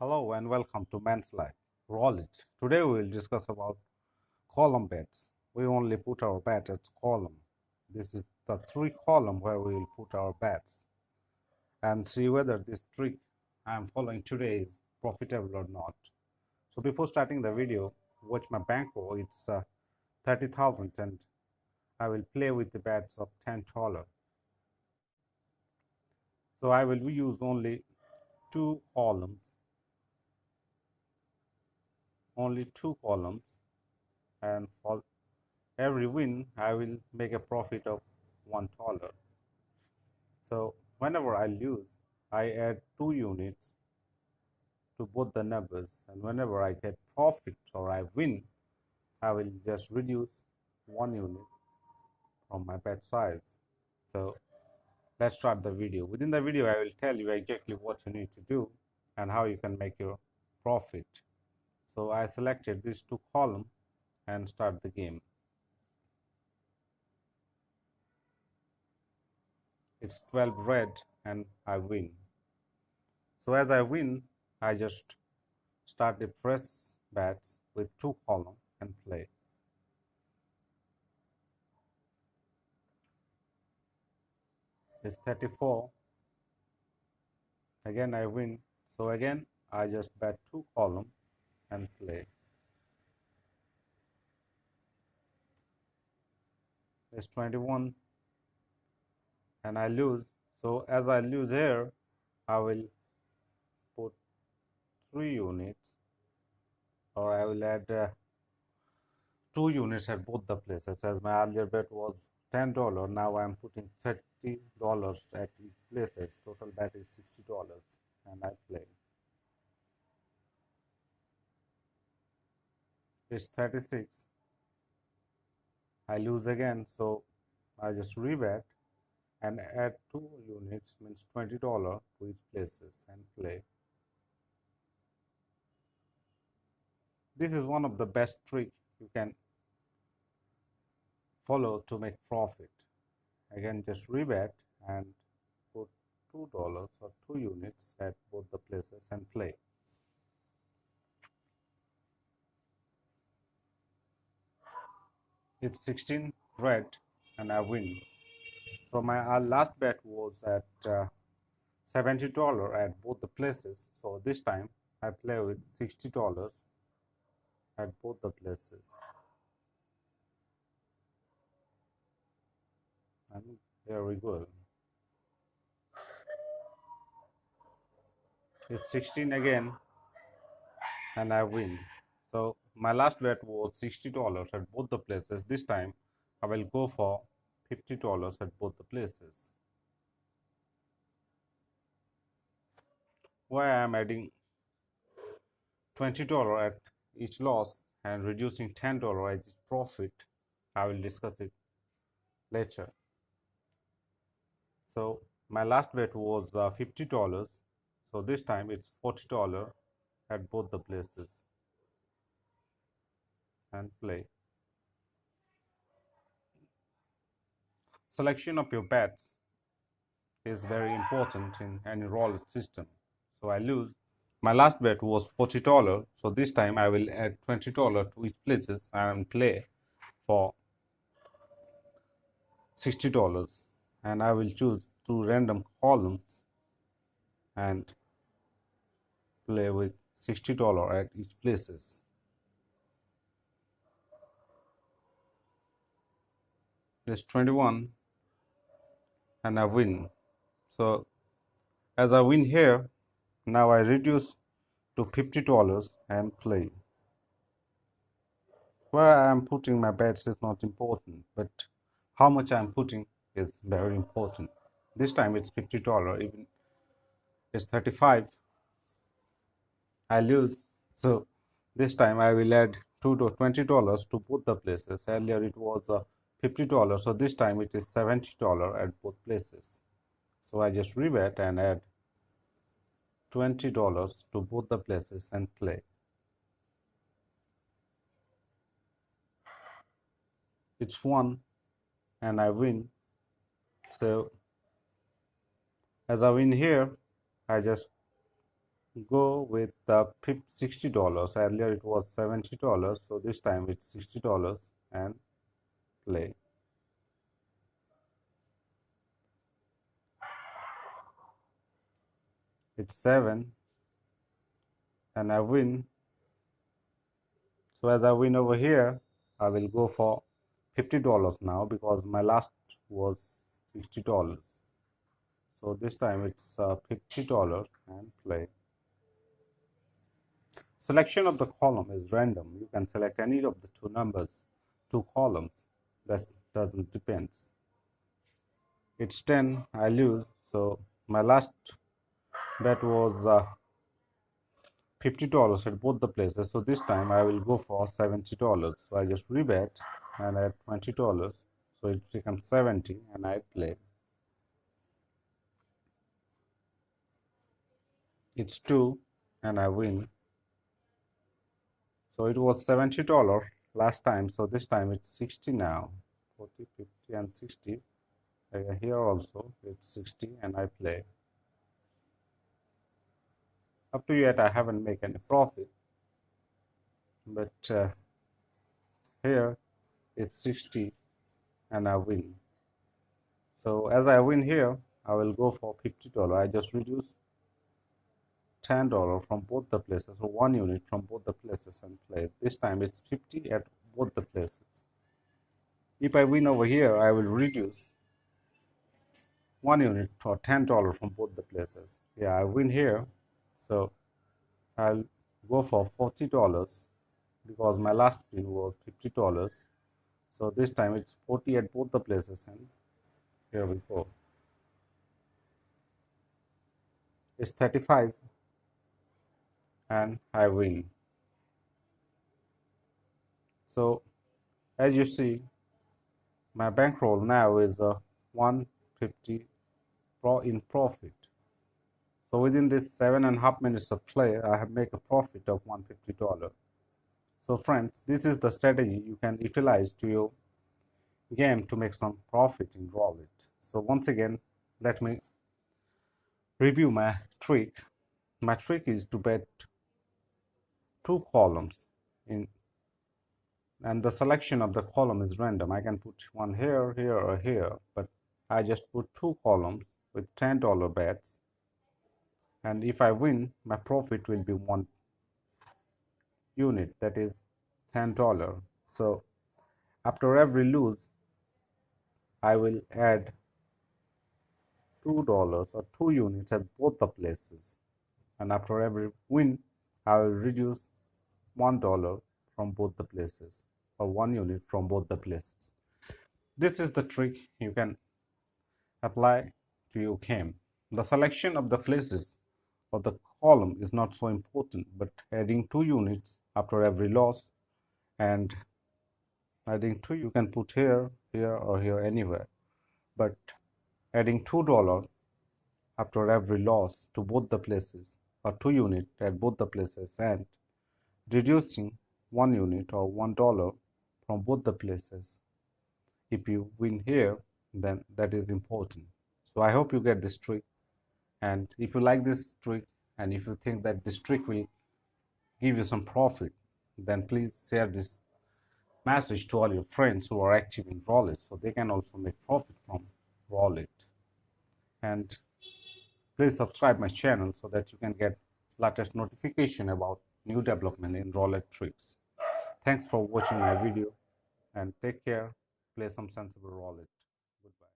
Hello and welcome to Man's Life. Roulette. Today we will discuss about column bets. We only put our bet as column. This is the three column where we will put our bets and see whether this trick I am following today is profitable or not. So before starting the video, watch my bankroll. It's 30,000 and I will play with the bets of $10. So I will use only two columns and for every win I will make a profit of $1. So whenever I lose I add 2 units to both the numbers, and whenever I get profit or I win I will just reduce 1 unit from my bet size. So let's start the video. Within the video I will tell you exactly what you need to do and how you can make your profit. So I selected these two columns and start the game. It's 12 red and I win. So as I win, I just start the fresh bets with two columns and play. It's 34. Again I win. So again I just bet two columns and play. It's 21 and I lose. So as I lose here, I will put 3 units, or I will add 2 units at both the places. As my earlier bet was $10, now I am putting $30 at each places. Total bet is $60 and I play. It's 36. I lose again, so I just rebet and add 2 units, means $20 to each places and play. This is one of the best tricks you can follow to make profit. Again just rebet and put $2 or 2 units at both the places and play. It's 16 red and I win. So my last bet was at $70 at both the places. So this time I play with $60 at both the places. And there we go. It's 16 again and I win. So my last bet was $60 at both the places. This time I will go for $50 at both the places. Why I am adding $20 at each loss and reducing $10 as profit, I will discuss it later. So my last bet was $50. So this time it's $40 at both the places and play. Selection of your bets is very important in any roulette system. So I lose. My last bet was $40. So this time I will add $20 to each places and play for $60. And I will choose 2 random columns and play with $60 at each places. There's 21 and I win. So as I win here, now I reduce to $50 and play. Where I am putting my bets is not important, but how much I am putting is very important. This time it's $50, even it's 35. I lose. So this time I will add $20 to both the places. Earlier it was $50, so this time it is $70 at both places. So I just rebet and add $20 to both the places and play. It's 1 and I win. So as I win here, I just go with the $60. Earlier it was $70, so this time it's $60 and play. It's 7 and I win. So as I win over here, I will go for $50 now because my last was $60. So this time it's $50 and play. Selection of the column is random. You can select any of the two numbers, two columns. That doesn't depends. It's 10, I lose. So my last bet was $50 at both the places. So this time I will go for $70. So I just rebet and add $20. So it becomes 70 and I play. It's 2 and I win. So it was $70 last time. So this time it's 60 now. 40, 50 and 60. Here also it's 60 and I play. Up to yet I haven't made any profit. But here it's 60 and I win. So as I win here, I will go for $50. I just reduce $10 from both the places, so 1 unit from both the places and play. This time it's 50 at both the places. If I win over here, I will reduce 1 unit for $10 from both the places. Yeah, I win here, so I'll go for $40 because my last win was $50. So this time it's 40 at both the places and here we go. It's 35 and I win. So as you see, my bankroll now is 150 in profit. So within this 7.5 minutes of play, I have made a profit of $150. So friends, this is the strategy you can utilize to your game to make some profit in Roulette. So once again, let me review my trick. My trick is to bet two columns in, and the selection of the column is random. I can put one here, here, or here, but I just put two columns with $10 bets, and if I win, my profit will be 1 unit, that is $10. So after every lose, I will add $2 or 2 units at both the places, and after every win, I will reduce $1 from both the places or 1 unit from both the places. This is the trick you can apply to your game. The selection of the places or the column is not so important, but adding 2 units after every loss and adding 2, you can put here, here, or here, anywhere, but adding $2 after every loss to both the places or 2 units at both the places and reducing 1 unit or $1 from both the places. If you win here, then that is important. So I hope you get this trick, and if you like this trick and if you think that this trick will give you some profit, then please share this message to all your friends who are active in Roulette so they can also make profit from Roulette. And please subscribe my channel so that you can get latest notification about new development in Roulette tricks. Thanks for watching my video and take care. Play some sensible Roulette. Goodbye.